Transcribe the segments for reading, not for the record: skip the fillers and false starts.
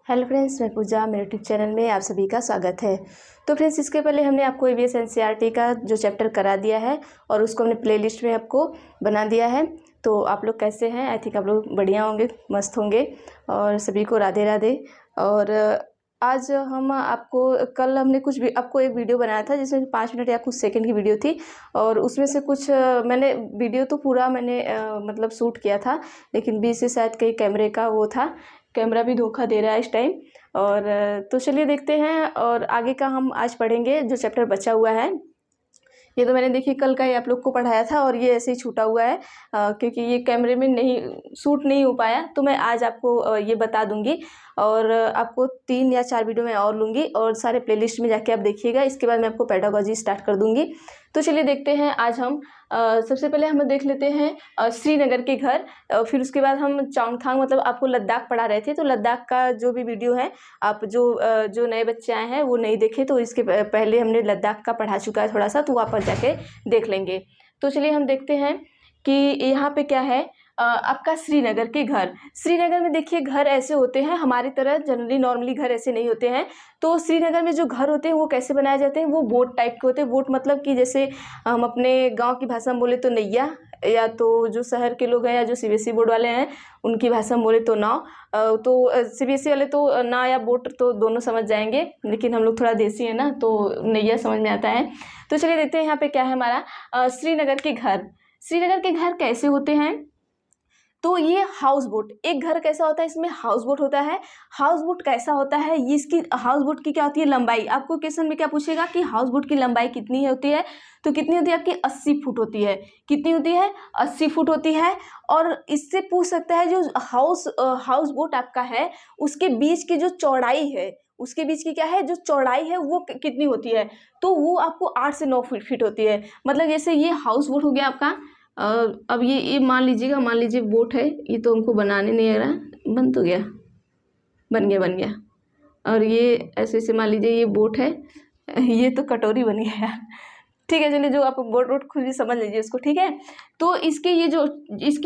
Hello friends, मैं पूजा, मेरे YouTube channel में आप सभी का स्वागत है। तो फ्रेंड्स, इसके पहले हमने आपको ईवीएस एनसीईआरटी का जो चैप्टर करा दिया है और उसको हमने प्लेलिस्ट में आपको बना दिया है। तो आप लोग कैसे हैं? आई थिंक आप लोग बढ़िया होंगे, मस्त होंगे। और सभी को राधे राधे। और आज हम आपको, कल हमने आपको एक वीडियो बनाया था जिसमें 5 मिनट या कुछ सेकंड की वीडियो थी और उसमें से कुछ मैंने वीडियो तो पूरा मैंने मतलब शूट किया था, लेकिन बीच से शायद कहीं कैमरे का वो था, कैमरा भी धोखा दे रहा है इस टाइम। और तो चलिए देखते हैं और आगे का हम आज पढ़ेंगे जो चैप्टर बचा हुआ है। ये तो मैंने देखिए कल का ही आप लोग को पढ़ाया था और ये ऐसे ही छूटा हुआ है क्योंकि ये कैमरे में नहीं शूट नहीं हो पाया, तो मैं आज आपको ये बता दूंगी और आपको 3 या 4 वीडियो मैं और लूँगी और सारे प्लेलिस्ट में जाके आप देखिएगा। इसके बाद मैं आपको पेडागोजी स्टार्ट कर दूंगी। तो चलिए देखते हैं आज हम सबसे पहले हम देख लेते हैं श्रीनगर के घर। फिर उसके बाद हम चौंगथांग, मतलब आपको लद्दाख पढ़ा रहे थे, तो लद्दाख का जो भी वीडियो है, आप जो नए बच्चे आए हैं वो नहीं देखे तो इसके पहले हमने लद्दाख का पढ़ा चुका है थोड़ा सा, तो वापस जाके देख लेंगे। तो चलिए हम देखते हैं कि यहाँ पे क्या है। आपका श्रीनगर के घर, श्रीनगर में देखिए घर ऐसे होते हैं, हमारी तरह जनरली नॉर्मली घर ऐसे नहीं होते हैं। तो श्रीनगर में जो घर होते हैं वो कैसे बनाए जाते हैं, वो बोट टाइप के होते हैं। बोट मतलब कि जैसे हम अपने गांव की भाषा में बोले तो नैया, या तो जो शहर के लोग हैं या जो सीबीएसई बोर्ड वाले हैं उनकी भाषा में बोले तो नाव। तो सीबीएसई वाले तो नाव या बोट तो दोनों समझ जाएंगे, लेकिन हम लोग थोड़ा देसी है ना तो नैया समझ में आता है। तो चलिए देखते हैं यहाँ पे क्या है हमारा श्रीनगर के घर। श्रीनगर के घर कैसे होते हैं, तो ये हाउस बोट, एक घर कैसा होता है, इसमें हाउस बोट होता है। हाउस बोट कैसा होता है, ये इसकी हाउस बोट की क्या होती है लंबाई। आपको क्वेश्चन में क्या पूछेगा कि हाउस बोट की लंबाई कितनी होती है, तो कितनी होती है आपकी 80 फुट होती है। कितनी होती है? 80 फुट होती है। और इससे पूछ सकता है जो हाउस बोट आपका है उसके बीच की जो चौड़ाई है, उसके बीच की क्या है जो चौड़ाई है वो कितनी होती है, तो वो आपको 8 से 9 फीट होती है। मतलब जैसे ये हाउस बोट हो गया आपका। अब ये मान लीजिए बोट है, ये तो हमको बनाने नहीं आ रहा, बन तो गया, बन गया। और ये ऐसे मान लीजिए ये बोट है, ये तो कटोरी बन गया यार। ठीक है, चलिए जो आप बोट खुद ही समझ लीजिए इसको, ठीक है। तो इसकी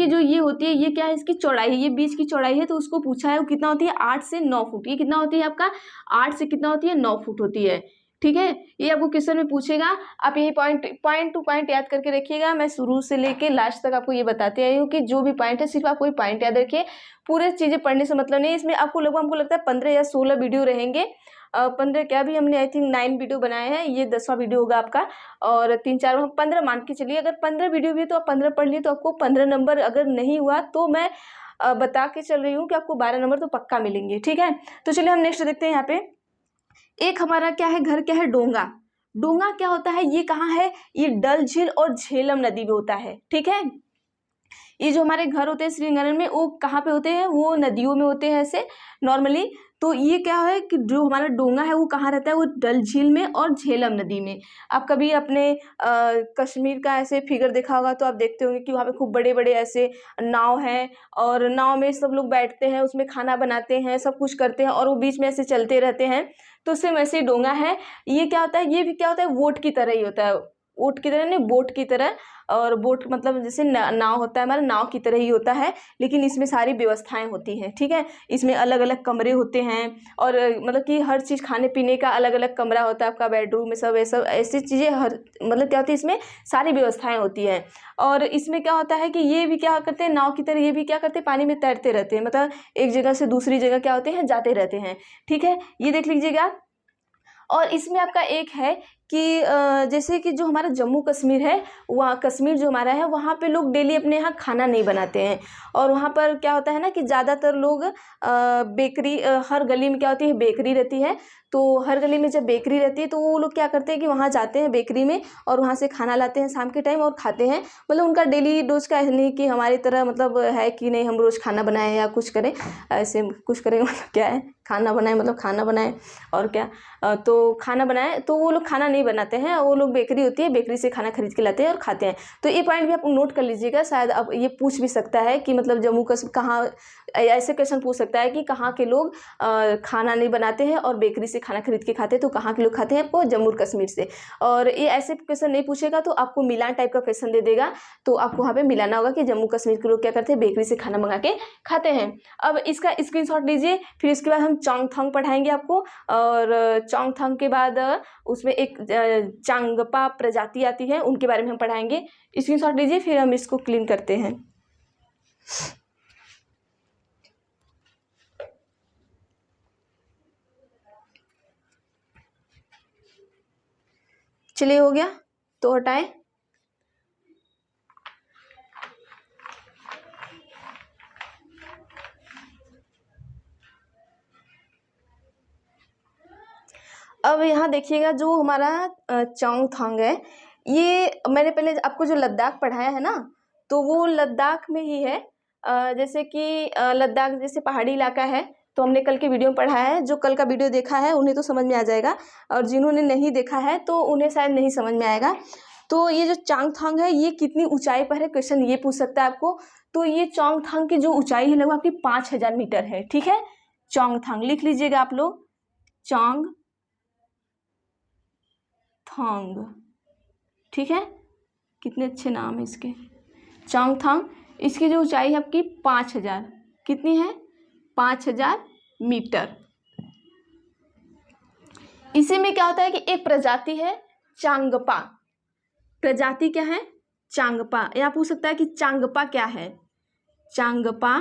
जो ये होती है, ये क्या है, इसकी चौड़ाई है, ये बीच की चौड़ाई है। तो उसको पूछा है वो कितना होती है, 8 से 9 फुट। ये कितना होती है आपका 8 से कितना होती है 9 फुट होती है, ठीक है। ये आपको क्वेश्चन में पूछेगा, आप यही पॉइंट टू पॉइंट याद करके रखिएगा। मैं शुरू से लेके लास्ट तक आपको ये बताते आई हूँ कि जो भी पॉइंट है सिर्फ आप कोई पॉइंट याद रखिए, पूरे चीज़ें पढ़ने से मतलब नहीं। इसमें आपको हमको लगता है 15 या 16 वीडियो रहेंगे। 15 क्या भी, हमने आई थिंक 9 वीडियो बनाए हैं, ये 10वां वीडियो होगा आपका। और 3-4 हम 15 मान के चलिए, अगर 15 वीडियो भी है तो आप 15 पढ़ लिए तो आपको 15 नंबर। अगर नहीं हुआ तो मैं बता के चल रही हूँ कि आपको 12 नंबर तो पक्का मिलेंगे, ठीक है। तो चलिए हम नेक्स्ट देखते हैं। यहाँ पे एक हमारा क्या है, घर क्या है, डोंगा। डोंगा क्या होता है, ये कहाँ है, ये डल झील और झेलम नदी में होता है, ठीक है। ये जो हमारे घर होते हैं श्रीनगर में वो कहाँ पे होते हैं, वो नदियों में होते हैं ऐसे नॉर्मली। तो ये क्या है कि जो हमारा डोंगा है वो कहाँ रहता है, वो डल झील में और झेलम नदी में। आप कभी अपने कश्मीर का ऐसे फिगर देखा होगा तो आप देखते होंगे कि वहाँ पे खूब बड़े बड़े ऐसे नाव हैं और नाव में सब लोग बैठते हैं, उसमें खाना बनाते हैं, सब कुछ करते हैं और वो बीच में ऐसे चलते रहते हैं। तो सेम ऐसे ही डोंगा है। ये क्या होता है, ये भी क्या होता है, वोट की तरह ही होता है। वोट की तरह नहीं, बोट की तरह। और बोट मतलब जैसे नाव होता है हमारा, नाव की तरह ही होता है, लेकिन इसमें सारी व्यवस्थाएं होती हैं, ठीक है। इसमें अलग अलग कमरे होते हैं और मतलब कि हर चीज़, खाने पीने का अलग अलग कमरा होता है आपका, बेडरूम में सब ऐसी चीज़ें, हर मतलब क्या होती है इसमें सारी व्यवस्थाएं होती हैं। और इसमें क्या होता है कि ये भी क्या करते हैं, नाव की तरह ये भी क्या करते हैं, पानी में तैरते रहते हैं, मतलब एक जगह से दूसरी जगह क्या होते हैं, जाते रहते हैं, ठीक है। ये देख लीजिएगा। और इसमें आपका एक है कि जैसे कि जो हमारा जम्मू कश्मीर है, वहाँ कश्मीर जो हमारा है वहाँ पे लोग डेली अपने यहाँ खाना नहीं बनाते हैं। और वहाँ पर क्या होता है ना कि ज़्यादातर लोग बेकरी, हर गली में क्या होती है, बेकरी रहती है। तो हर गली में जब बेकरी रहती है तो वो लोग क्या करते हैं कि वहाँ जाते हैं बेकरी में और वहाँ से खाना लाते हैं शाम के टाइम और खाते हैं। मतलब उनका डेली डोज का ऐसा नहीं कि हमारी तरह मतलब है कि नहीं हम रोज़ खाना बनाएं या कुछ करें, ऐसे कुछ करें मतलब क्या है, खाना बनाए मतलब खाना बनाए और क्या, तो खाना बनाए तो वो लोग खाना नहीं नहीं बनाते हैं, वो लोग बेकरी होती है, बेकरी से खाना खरीद के लाते हैं और खाते हैं। तो ये पॉइंट भी आप नोट कर लीजिएगा, शायद अब ये पूछ भी सकता है कि मतलब जम्मू कश्मीर कहाँ, ऐसे क्वेश्चन पूछ सकता है कि कहाँ के लोग खाना नहीं बनाते हैं और बेकरी से खाना खरीद के खाते हैं, तो कहाँ के लोग खाते हैं, आपको जम्मू कश्मीर से। और ये ऐसे क्वेश्चन नहीं पूछेगा तो आपको मिलान टाइप का क्वेश्चन दे देगा, तो आपको वहाँ पे मिलाना होगा कि जम्मू कश्मीर के लोग क्या करते हैं, बेकरी से खाना मंगा के खाते हैं। अब इसका स्क्रीनशॉट लीजिए, फिर इसके बाद हम चोंगथांग पढ़ाएंगे आपको, और चोंगथांग के बाद उसमें एक चांगपा प्रजाति आती है, उनके बारे में हम पढ़ाएंगे। स्क्रीनशॉट लीजिए, फिर हम इसको क्लीन करते हैं। चलिए हो गया, तो हटाएं। अब यहाँ देखिएगा, जो हमारा चोंगथांग है, ये मैंने पहले आपको जो लद्दाख पढ़ाया है ना, तो वो लद्दाख में ही है। जैसे कि लद्दाख जैसे पहाड़ी इलाका है, तो हमने कल के वीडियो में पढ़ाया है। जो कल का वीडियो देखा है उन्हें तो समझ में आ जाएगा, और जिन्होंने नहीं देखा है तो उन्हें शायद नहीं समझ में आएगा। तो ये जो चोंगथांग है, ये कितनी ऊंचाई पर है, क्वेश्चन ये पूछ सकता है आपको। तो ये चोंगथांग की जो ऊंचाई है लगभग आपकी 5000 मीटर है। ठीक है, चोंगथांग लिख लीजिएगा आप लोग, चोंगथांग। ठीक है, कितने अच्छे नाम है इसके, चोंगथांग। इसकी जो ऊंचाई है आपकी 5000, कितनी है, 5000 मीटर। इसी में क्या होता है कि एक प्रजाति है चांगपा, प्रजाति क्या है, चांगपा। यहाँ पूछ सकता है कि चांगपा क्या है, चांगपा।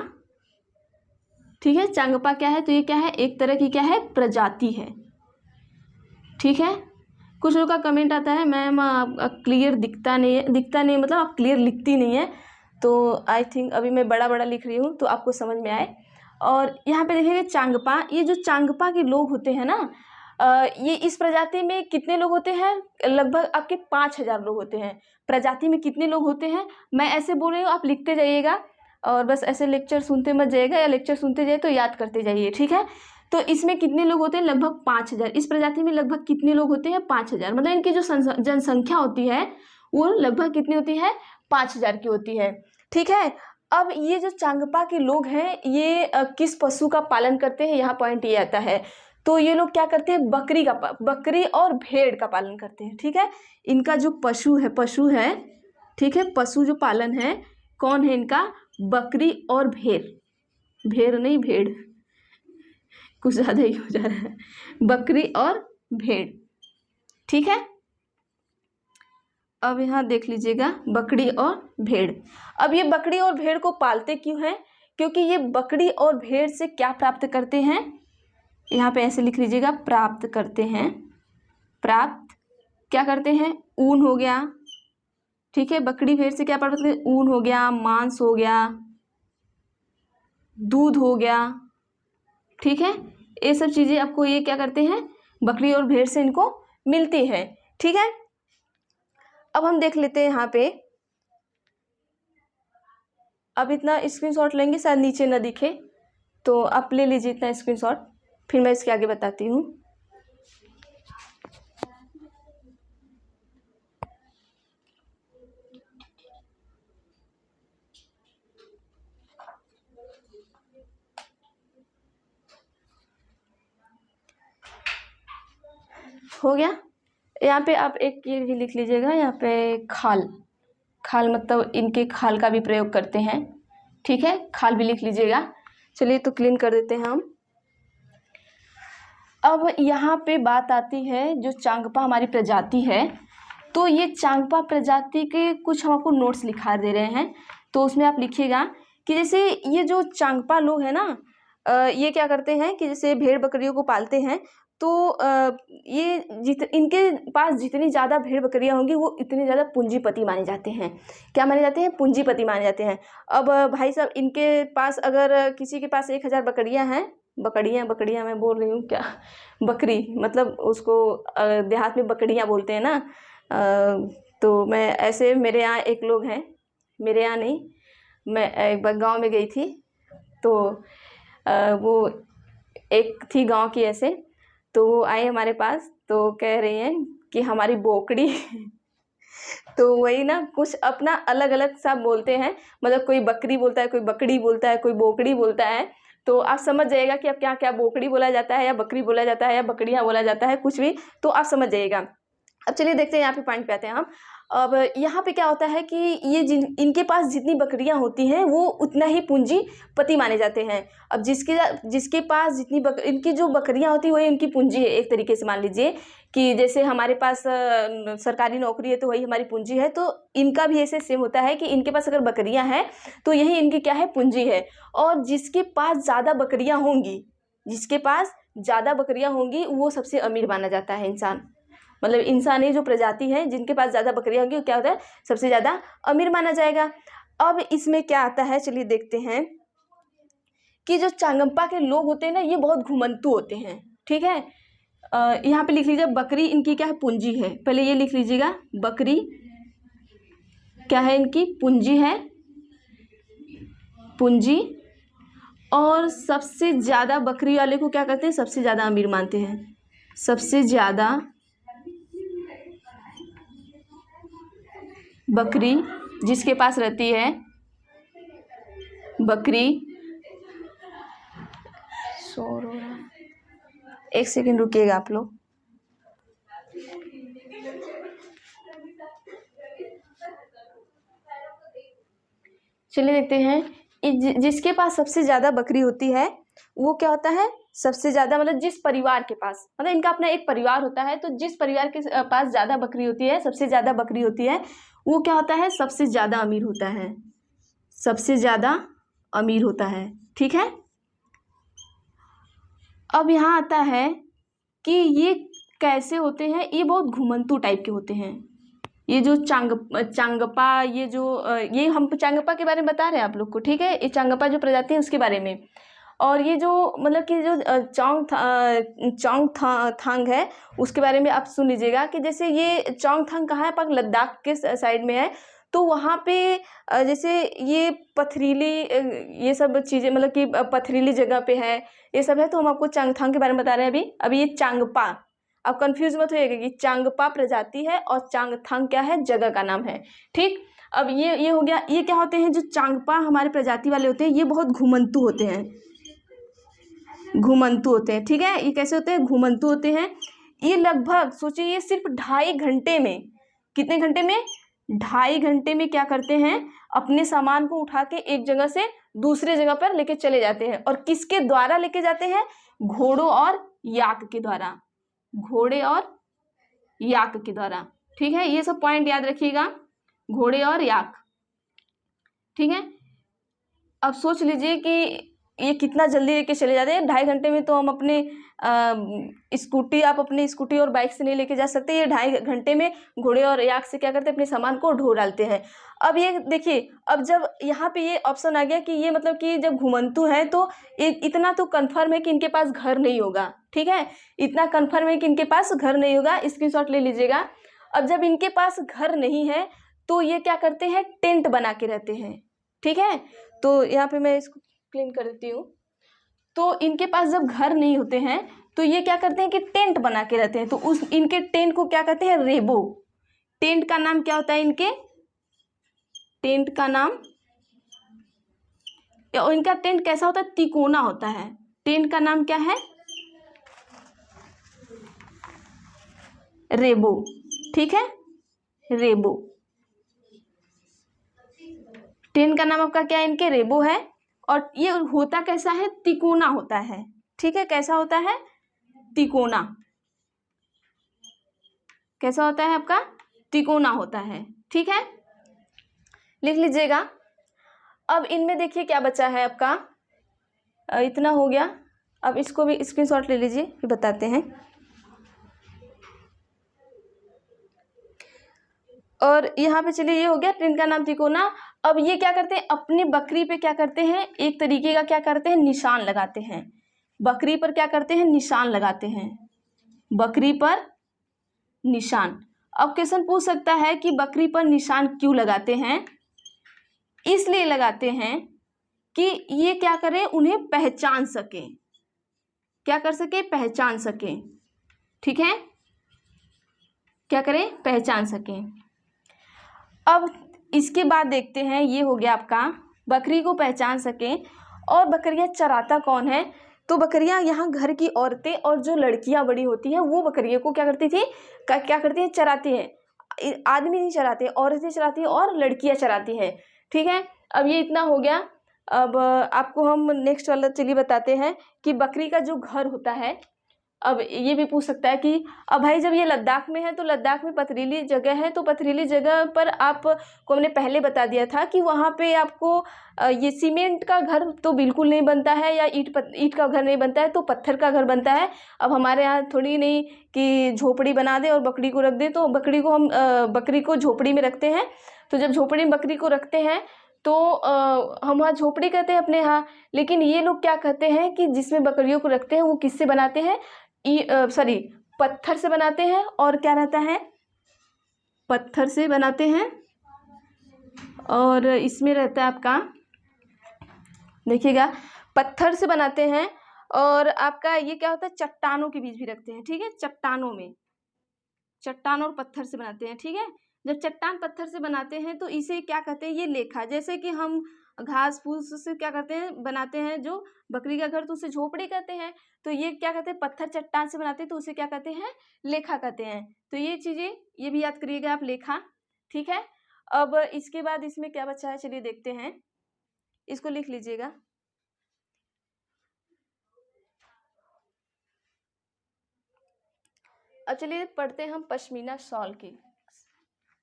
ठीक है, चांगपा क्या है, तो ये क्या है, एक तरह की क्या है, प्रजाति है। ठीक है, कुछ लोग का कमेंट आता है मैम क्लियर दिखता नहीं है, दिखता नहीं मतलब आप क्लियर लिखती नहीं है, तो आई थिंक अभी मैं बड़ा बड़ा लिख रही हूँ तो आपको समझ में आए। और यहाँ पे देखिए चांगपा, ये जो चांगपा के लोग होते हैं ना, ये इस प्रजाति में कितने लोग होते हैं, लगभग आपके 5000 लोग होते हैं। प्रजाति में कितने लोग होते हैं, मैं ऐसे बोल रही हूँ, आप लिखते जाइएगा, और बस ऐसे लेक्चर सुनते मत जाइएगा, या लेक्चर सुनते जाइए तो याद करते जाइए। ठीक है, तो इसमें कितने लोग होते हैं, लगभग 5000। इस प्रजाति में लगभग कितने लोग होते हैं, 5000। मतलब इनकी जो जनसंख्या होती है वो लगभग कितनी होती है, 5000 की होती है। ठीक है, अब ये जो चांगपा के लोग हैं, ये किस पशु का पालन करते हैं, यहाँ पॉइंट ये आता है। तो ये लोग क्या करते हैं, बकरी और भेड़ का पालन करते हैं। ठीक है, इनका जो पशु है, ठीक है, पशु जो पालन है, कौन है इनका, बकरी और भेड़, भेड़ नहीं भेड़, कुछ ज़्यादा ही हो जा रहा है, बकरी और भेड़। ठीक है, अब यहाँ देख लीजिएगा, बकरी और भेड़। अब ये बकरी और भेड़ को पालते क्यों हैं, क्योंकि ये बकरी और भेड़ से क्या प्राप्त करते हैं, यहाँ पे ऐसे लिख लीजिएगा, प्राप्त करते हैं, प्राप्त क्या करते हैं, ऊन हो गया। ठीक है, बकरी भेड़ से क्या प्राप्त करते हैं, ऊन हो गया, मांस हो गया, दूध हो गया। ठीक है, ये सब चीज़ें आपको ये क्या करते हैं, बकरी और भेड़ से इनको मिलती है। ठीक है, अब हम देख लेते हैं यहाँ पे, अब इतना स्क्रीनशॉट लेंगे, शायद नीचे ना दिखे, तो आप ले लीजिए इतना स्क्रीनशॉट, फिर मैं इसके आगे बताती हूँ। हो गया, यहाँ पे आप एक ये भी लिख लीजिएगा, यहाँ पे खाल मतलब इनके खाल का भी प्रयोग करते हैं। ठीक है, खाल भी लिख लीजिएगा। चलिए तो क्लीन कर देते हैं हम। अब यहाँ पे बात आती है, जो चांगपा हमारी प्रजाति है, तो ये चांगपा प्रजाति के कुछ हम आपको नोट्स लिखा दे रहे हैं, तो उसमें आप लिखिएगा कि जैसे ये जो चांगपा लोग हैं ना, ये क्या करते हैं कि जैसे भेड़ बकरियों को पालते हैं, तो ये इनके पास जितनी ज़्यादा भेड़ बकरियाँ होंगी वो इतने ज़्यादा पूंजीपति माने जाते हैं। क्या माने जाते हैं, पूंजीपति माने जाते हैं। अब भाई साहब, इनके पास अगर किसी के पास 1000 बकरियाँ हैं, बकरियाँ मैं बोल रही हूँ क्या, बकरी मतलब उसको देहात में बकरियाँ बोलते हैं ना, तो मैं ऐसे, मेरे यहाँ एक लोग हैं, मेरे यहाँ नहीं, मैं एक बार गाँव में गई थी, तो वो एक थी गांव की ऐसे, तो वो आए हमारे पास, तो कह रही हैं कि हमारी बोकड़ी तो वही ना, कुछ अपना अलग अलग सा बोलते हैं, मतलब कोई बकरी बोलता है, कोई बकड़ी बोलता है, कोई बोकड़ी बोलता है। तो आप समझ जाइएगा कि अब क्या क्या बोकड़ी बोला जाता है या बकरी बोला जाता है या बकरियाँ बोला जाता है, कुछ भी, तो आप समझ जाइएगा। अब चलिए देखते हैं यहाँ पे पॉइंट पे आते हैं हम। अब यहाँ पे क्या होता है कि ये इनके पास जितनी बकरियां होती हैं वो उतना ही पूंजीपति माने जाते हैं। अब जिसके पास जितनी इनकी जो बकरियां होती है वही इनकी पूंजी है। एक तरीके से मान लीजिए कि जैसे हमारे पास सरकारी नौकरी है तो वही हमारी पूंजी है, तो इनका भी ऐसे सेम होता है कि इनके पास अगर बकरियां हैं तो यही इनकी क्या है, पूंजी है। और जिसके पास ज़्यादा बकरियां होंगी, जिसके पास ज़्यादा बकरियां होंगी वो सबसे अमीर माना जाता है इंसान। मतलब इंसानी जो प्रजाति है जिनके पास ज़्यादा बकरियां होंगी वो क्या होता है, सबसे ज़्यादा अमीर माना जाएगा। अब इसमें क्या आता है, चलिए देखते हैं कि जो चांगम्पा के लोग होते हैं ना, ये बहुत घुमंतु होते हैं। ठीक है, यहाँ पे लिख लीजिए बकरी इनकी क्या है, पूंजी है। पहले ये लिख लीजिएगा, बकरी क्या है, इनकी पूंजी है, पूंजी। और सबसे ज़्यादा बकरी वाले को क्या करते हैं, सबसे ज़्यादा अमीर मानते हैं। सबसे ज़्यादा बकरी जिसके पास रहती है, बकरी, एक सेकंड रुकिएगा आप लोग। चलिए देखते हैं, जिसके पास सबसे ज़्यादा बकरी होती है वो क्या होता है, सबसे ज़्यादा, मतलब जिस परिवार के पास, मतलब इनका अपना एक परिवार होता है, तो जिस परिवार के पास ज़्यादा बकरी होती है, सबसे ज़्यादा बकरी होती है, वो क्या होता है, सबसे ज़्यादा अमीर होता है। सबसे ज़्यादा अमीर होता है। ठीक है, अब यहाँ आता है कि ये कैसे होते हैं, ये बहुत घुमंतु टाइप के होते हैं। ये जो चांगपा, ये हम चांगपा के बारे में बता रहे हैं आप लोग को। ठीक है, ये चांगपा जो प्रजाति है उसके बारे में। और ये जो मतलब कि जो चोंगथांग है उसके बारे में आप सुन लीजिएगा कि जैसे ये चोंगथांग कहाँ है, पाक लद्दाख के साइड में है। तो वहाँ पे जैसे ये पथरीली, ये सब चीज़ें, मतलब कि पथरीली जगह पे है, ये सब है। तो हम आपको चांगथांग के बारे में बता रहे हैं अभी ये चांगपा। अब कंफ्यूज मत होइएगा कि चांगपा प्रजाति है और चांगथांग क्या है, जगह का नाम है। ठीक, अब ये हो गया। ये क्या होते हैं, जो चांगपा हमारे प्रजाति वाले होते हैं ये बहुत घुमंतु होते हैं, घुमंतु होते हैं। ठीक है, ये कैसे होते हैं, घुमंतु होते हैं। ये लगभग सोचिए, ये सिर्फ 2.5 घंटे में, कितने घंटे में, 2.5 घंटे में क्या करते हैं, अपने सामान को उठा के एक जगह से दूसरे जगह पर लेके चले जाते हैं। और किसके द्वारा लेके जाते हैं, घोड़ों और याक के द्वारा, घोड़े और याक के द्वारा। ठीक है, ये सब पॉइंट याद रखिएगा, घोड़े और याक। ठीक है, अब सोच लीजिए कि ये कितना जल्दी लेके चले जाते हैं। 2.5 घंटे में तो हम अपने स्कूटी, आप अपनी स्कूटी और बाइक से नहीं लेके जा सकते। ये 2.5 घंटे में घोड़े और याक से क्या करते हैं, अपने सामान को ढो डालते हैं। अब ये देखिए, अब जब यहाँ पे ये ऑप्शन आ गया कि ये मतलब कि जब घुमंतु है तो इतना तो कन्फर्म है कि इनके पास घर नहीं होगा। ठीक है, इतना कन्फर्म है कि इनके पास घर नहीं होगा, स्क्रीनशॉट ले लीजिएगा। अब जब इनके पास घर नहीं है तो ये क्या करते हैं, टेंट बना के रहते हैं। ठीक है, तो यहाँ पे मैं इसको क्लीन कर देती हूँ। तो इनके पास जब घर नहीं होते हैं तो ये क्या करते हैं कि टेंट बना के रहते हैं। तो इनके टेंट को क्या कहते हैं, रेबो। टेंट का नाम क्या होता है, इनके टेंट का नाम, इनका टेंट कैसा होता है, तिकोना होता है। टेंट का नाम क्या है, रेबो। ठीक है, रेबो, टेंट का नाम आपका क्या है, इनके रेबो है। और ये होता कैसा है, तिकोना होता है। ठीक है, कैसा होता है, तिकोना। कैसा होता है आपका, तिकोना होता है। ठीक है, लिख लीजिएगा। अब इनमें देखिए क्या बचा है आपका, इतना हो गया। अब इसको भी स्क्रीनशॉट ले लीजिए, फिर बताते हैं। और यहाँ पे चलिए, ये हो गया टेंट का नाम तिकोना। अब ये क्या करते हैं, अपनी बकरी पे क्या करते हैं, एक तरीके का क्या करते हैं, निशान लगाते हैं। बकरी पर क्या करते हैं, निशान लगाते हैं, बकरी पर निशान। अब क्वेश्चन पूछ सकता है कि बकरी पर निशान क्यों लगाते हैं। इसलिए लगाते हैं कि ये क्या करें, उन्हें पहचान सके, क्या कर सके, पहचान सके। ठीक है, क्या करें, पहचान सकें। अब इसके बाद देखते हैं, ये हो गया आपका बकरी को पहचान सकें। और बकरियां चराता कौन है, तो बकरियां यहाँ घर की औरतें और जो लड़कियां बड़ी होती हैं वो बकरियों को क्या करती थी, क्या करती है, चराती हैं। आदमी नहीं चराते, औरतें चराती हैं और लड़कियां चराती हैं। ठीक है, अब ये इतना हो गया। अब आपको हम नेक्स्ट वाला चलिए बताते हैं कि बकरी का जो घर होता है। अब ये भी पूछ सकता है कि अब भाई जब ये लद्दाख में है तो लद्दाख में पथरीली जगह है, तो पथरीली जगह पर आपको हमने पहले बता दिया था कि वहाँ पे आपको ये सीमेंट का घर तो बिल्कुल नहीं बनता है, या ईंट का घर नहीं बनता है, तो पत्थर का घर बनता है। अब हमारे यहाँ थोड़ी नहीं कि झोपड़ी बना दे और बकरी को रख दे, तो बकरी को झोपड़ी में रखते हैं। तो जब झोपड़ी में बकरी को रखते हैं तो हम वहाँ झोपड़ी कहते हैं अपने यहाँ, लेकिन ये लोग क्या कहते हैं कि जिसमें बकरियों को रखते हैं वो किससे बनाते हैं, पत्थर से बनाते हैं। और क्या रहता है, पत्थर से बनाते हैं। और इसमें रहता है आपका, देखिएगा, पत्थर से बनाते हैं। और आपका ये क्या होता है, चट्टानों के बीच भी रखते हैं। ठीक है, चट्टानों में, चट्टान और पत्थर से बनाते हैं। ठीक है, जब चट्टान पत्थर से बनाते हैं तो इसे क्या कहते हैं, ये लेखा। जैसे कि हम घास फूस से क्या करते हैं, बनाते हैं जो बकरी का घर, तो उसे झोपड़ी कहते हैं। तो ये क्या कहते हैं, पत्थर चट्टान से बनाते हैं तो उसे क्या कहते हैं, लेखा कहते हैं। तो ये चीजें ये भी याद करिएगा आप, लेखा। ठीक है, अब इसके बाद इसमें क्या बचा है, चलिए देखते हैं, इसको लिख लीजिएगा। अब चलिए पढ़ते हैं हम पश्मीना शॉल की।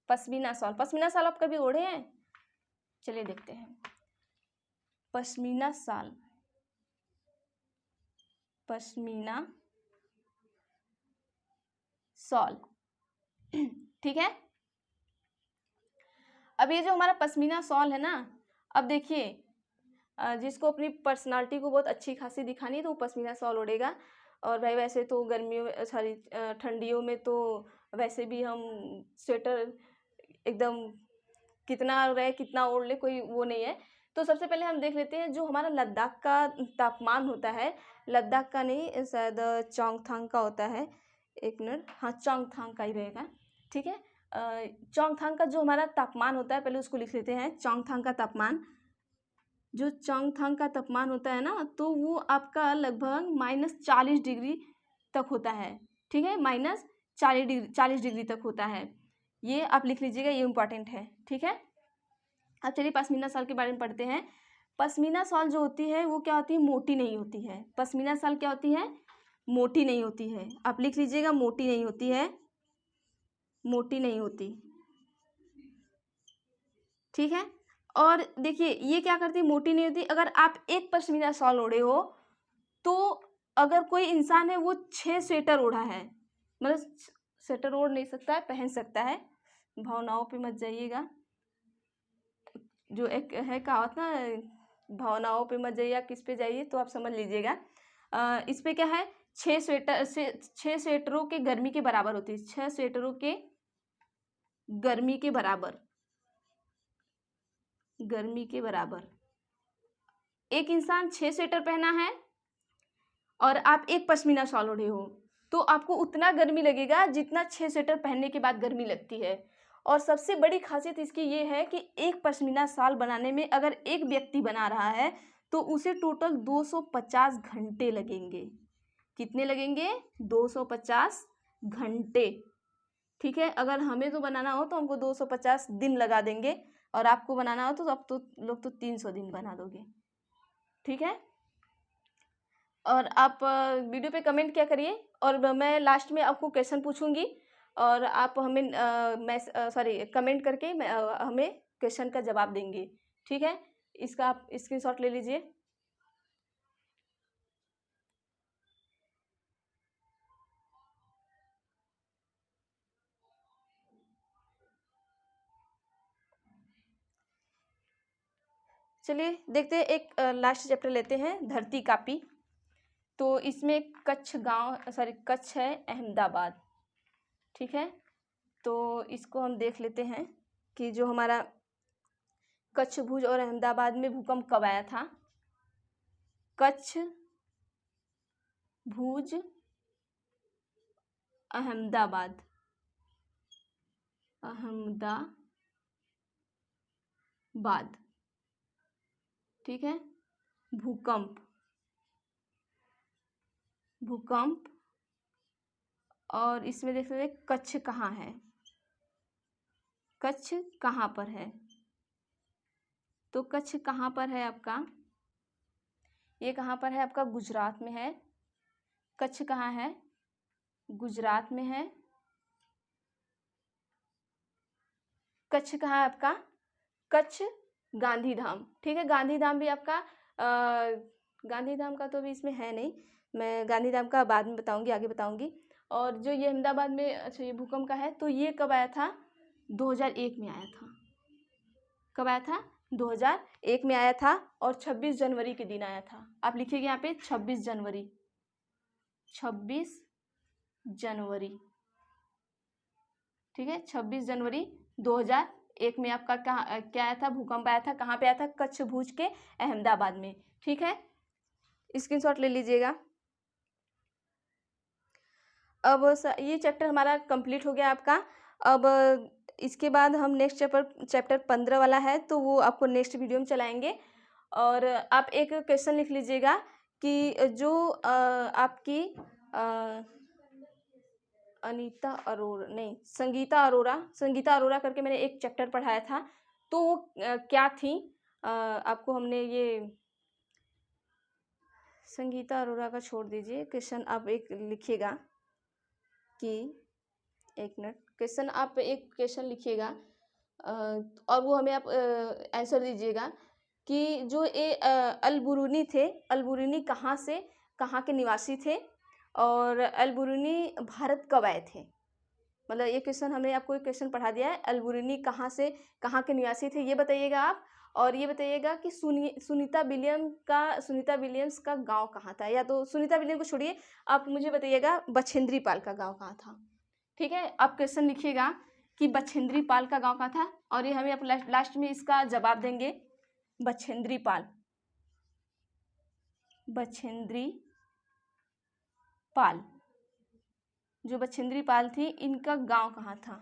पश्मीना शॉल आप कभी ओढ़े हैं, चलिए देखते हैं। Pashmina shawl, pashmina shawl. ठीक है, अब ये जो हमारा पश्मीना शॉल है ना, अब देखिए, जिसको अपनी पर्सनालिटी को बहुत अच्छी खासी दिखानी है तो वो पश्मीना शॉल ओढ़ेगा। और भाई वैसे तो गर्मियों सॉरी ठंडियों में तो वैसे भी हम स्वेटर एकदम कितना रहे कितना ओढ़ ले, कोई वो नहीं है। तो सबसे पहले हम देख लेते हैं जो हमारा लद्दाख का तापमान होता है। लद्दाख का नहीं, शायद चोंगथांग का होता है। एक मिनट, हाँ चोंगथांग का ही रहेगा। ठीक है, चोंगथांग का जो हमारा तापमान होता है, पहले उसको लिख लेते हैं। चोंगथांग का तापमान, जो चोंगथांग का तापमान होता है ना, तो वो आपका लगभग -40 डिग्री तक होता है। ठीक है, -40 डिग्री तक होता है। ये आप लिख लीजिएगा, ये इम्पॉर्टेंट है। ठीक है, अब चलिए पश्मीना शॉल के बारे में पढ़ते हैं। पश्मीना शॉल जो होती है वो क्या होती है, मोटी नहीं होती है। पश्मीना शॉल क्या होती है, मोटी नहीं होती है। आप लिख लीजिएगा, मोटी नहीं होती है, मोटी नहीं होती। ठीक है, और देखिए ये क्या करती है, मोटी नहीं होती। अगर आप एक पश्मीना शॉल ओढ़े हो तो अगर कोई इंसान है वो 6 स्वेटर ओढ़ा है, मतलब स्वेटर ओढ़ नहीं सकता है, पहन सकता है। भावनाओं पे मत जाइएगा, जो एक है कहावत ना, भावनाओं पे मत जाइए, किस पे जाइए, तो आप समझ लीजिएगा। इस पे क्या है, 6 स्वेटरों के गर्मी के बराबर होती है। 6 स्वेटरों के गर्मी के बराबर, गर्मी के बराबर एक इंसान 6 स्वेटर पहना है और आप एक पश्मीना शॉल ओढ़े हो, तो आपको उतना गर्मी लगेगा जितना 6 स्वेटर पहनने के बाद गर्मी लगती है। और सबसे बड़ी खासियत इसकी ये है कि एक पश्मीना शॉल बनाने में अगर एक व्यक्ति बना रहा है तो उसे टोटल 250 घंटे लगेंगे। कितने लगेंगे, 250 घंटे। ठीक है, अगर हमें तो बनाना हो तो हमको 250 दिन लगा देंगे, और आपको बनाना हो तो अब तो लोग तो 300 दिन बना दोगे। ठीक है, और आप वीडियो पे कमेंट क्या करिए, और मैं लास्ट में आपको क्वेश्चन पूछूंगी और आप हमें कमेंट करके हमें क्वेश्चन का जवाब देंगे। ठीक है, इसका आप स्क्रीनशॉट ले लीजिए। चलिए देखते हैं, एक लास्ट चैप्टर लेते हैं, धरती कापी। तो इसमें कच्छ है अहमदाबाद। ठीक है, तो इसको हम देख लेते हैं कि जो हमारा कच्छ, भुज और अहमदाबाद में भूकंप कब आया था। कच्छ, भुज, अहमदाबाद, अहमदाबाद, ठीक है। भूकंप, भूकंप। और इसमें देख सकते हैं कच्छ कहाँ है, कच्छ कहाँ पर है, तो कच्छ कहाँ पर है आपका, ये कहाँ पर है आपका, गुजरात में है। कच्छ कहाँ है, गुजरात में है। कच्छ कहाँ है आपका, कच्छ गांधीधाम, ठीक है। गांधीधाम भी आपका गांधीधाम का तो अभी इसमें है नहीं, मैं गांधीधाम का बाद में बताऊंगी, आगे बताऊंगी। और जो ये अहमदाबाद में, अच्छा ये भूकंप का है, तो ये कब आया था, 2001 में आया था। कब आया था, 2001 में आया था, और 26 जनवरी के दिन आया था। आप लिखिएगा यहाँ पे 26 जनवरी, 26 जनवरी, ठीक है। 26 जनवरी 2001 में आपका क्या आया था, भूकंप आया था। कहाँ पे आया था, कच्छ भुज के अहमदाबाद में, ठीक है। स्क्रीनशॉट ले लीजिएगा। अब ये चैप्टर हमारा कंप्लीट हो गया आपका। अब इसके बाद हम नेक्स्ट चैप्टर 15 वाला है, तो वो आपको नेक्स्ट वीडियो में चलाएंगे। और आप एक क्वेश्चन लिख लीजिएगा कि जो आपकी अनीता अरोरा, नहीं संगीता अरोरा करके मैंने एक चैप्टर पढ़ाया था, तो वो क्या थी, आपको हमने ये संगीता अरोरा का छोड़ दीजिए, क्वेश्चन आप एक लिखिएगा कि, एक मिनट, क्वेश्चन आप एक क्वेश्चन लिखिएगा और वो हमें आप आंसर दीजिएगा कि जो ये अल-बुरूनी थे, अल-बुरूनी कहाँ से, कहाँ के निवासी थे, और अल-बुरूनी भारत कब आए थे। मतलब ये क्वेश्चन हमने आपको एक क्वेश्चन पढ़ा दिया है, अल-बुरूनी कहाँ से, कहाँ के निवासी थे, ये बताइएगा आप। और ये बताइएगा कि सुनीता विलियम्स का गांव कहाँ था, या तो सुनीता विलियम को छोड़िए, आप मुझे बताइएगा बछेंद्री पाल का गांव कहाँ था, ठीक है। आप क्वेश्चन लिखिएगा कि बछेंद्री पाल का गांव कहाँ था, और ये हमें आप लास्ट में इसका जवाब देंगे। बछेंद्री पाल, बछेंद्री पाल, जो बछेंद्री पाल थी, इनका गांव कहाँ था।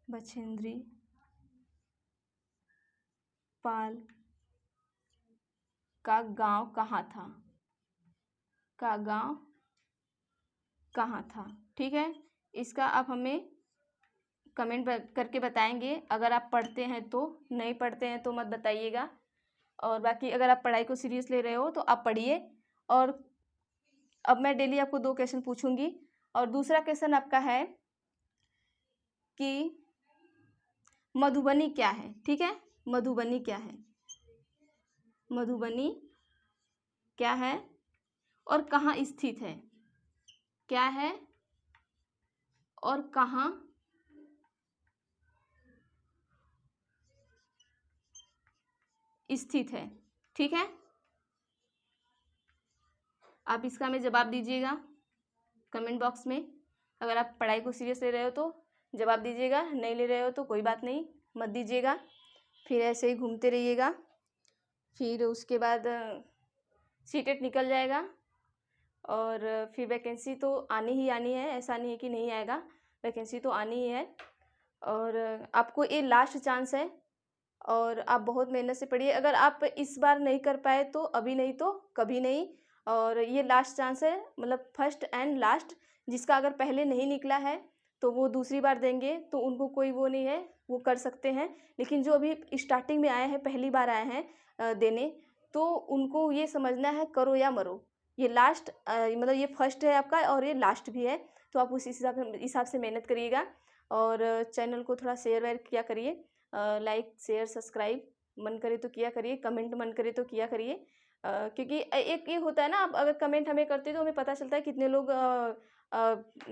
बछेंद्री पाल का गांव कहाँ था, का गांव कहाँ था, ठीक है। इसका आप हमें कमेंट करके बताएंगे, अगर आप पढ़ते हैं तो, नहीं पढ़ते हैं तो मत बताइएगा। और बाकी अगर आप पढ़ाई को सीरियस ले रहे हो तो आप पढ़िए। और अब मैं डेली आपको 2 क्वेश्चन पूछूंगी। और दूसरा क्वेश्चन आपका है कि मधुबनी क्या है, ठीक है। मधुबनी क्या है, मधुबनी क्या है और कहाँ स्थित है, क्या है और कहाँ स्थित है, ठीक है। आप इसका हमें जवाब दीजिएगा कमेंट बॉक्स में। अगर आप पढ़ाई को सीरियस ले रहे हो तो जवाब दीजिएगा, नहीं ले रहे हो तो कोई बात नहीं, मत दीजिएगा। फिर ऐसे ही घूमते रहिएगा, फिर उसके बाद सीटेट निकल जाएगा, और फिर वैकेंसी तो आनी ही आनी है, ऐसा नहीं है कि नहीं आएगा, वैकेंसी तो आनी ही है। और आपको ये लास्ट चांस है, और आप बहुत मेहनत से पढ़िए। अगर आप इस बार नहीं कर पाए तो अभी नहीं तो कभी नहीं, और ये लास्ट चांस है, मतलब फर्स्ट एंड लास्ट। जिसका अगर पहले नहीं निकला है तो वो दूसरी बार देंगे, तो उनको कोई वो नहीं है, वो कर सकते हैं। लेकिन जो अभी स्टार्टिंग में आए हैं, पहली बार आए हैं देने, तो उनको ये समझना है करो या मरो। ये लास्ट मतलब ये फर्स्ट है आपका, और ये लास्ट भी है, तो आप उस हिसाब से मेहनत करिएगा। और चैनल को थोड़ा शेयर वेयर किया करिए, लाइक शेयर सब्सक्राइब मन करे तो किया करिए, कमेंट मन करे तो किया करिए। क्योंकि एक ये होता है ना, आप अगर कमेंट हमें करते हैं तो हमें पता चलता है कितने लोग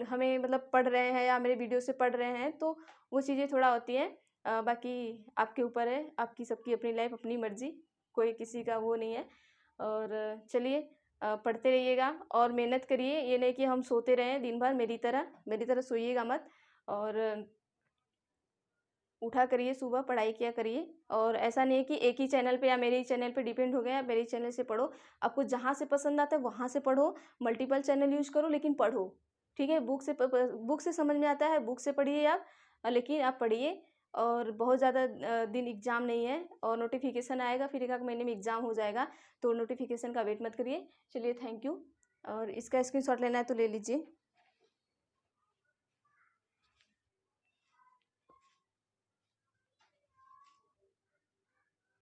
हमें मतलब पढ़ रहे हैं या मेरे वीडियो से पढ़ रहे हैं, तो वो चीज़ें थोड़ा होती हैं। बाकी आपके ऊपर है, आपकी सबकी अपनी लाइफ, अपनी मर्जी, कोई किसी का वो नहीं है। और चलिए पढ़ते रहिएगा और मेहनत करिए। ये नहीं कि हम सोते रहें दिन भर, मेरी तरह सोइएगा मत। और उठा करिए, सुबह पढ़ाई किया करिए। और ऐसा नहीं है कि एक ही चैनल पे या मेरे ही चैनल पे डिपेंड हो गए, आप मेरे ही चैनल से पढ़ो। आपको जहाँ से पसंद आता है वहाँ से पढ़ो, मल्टीपल चैनल यूज़ करो, लेकिन पढ़ो, ठीक है। बुक से समझ में आता है, बुक से पढ़िए आप, लेकिन आप पढ़िए। और बहुत ज़्यादा दिन एग्ज़ाम नहीं है, और नोटिफिकेशन आएगा, फिर 1 महीने में एग्ज़ाम हो जाएगा, तो नोटिफिकेशन का वेट मत करिए। चलिए, थैंक यू। और इसका स्क्रीनशॉट लेना है तो ले लीजिए।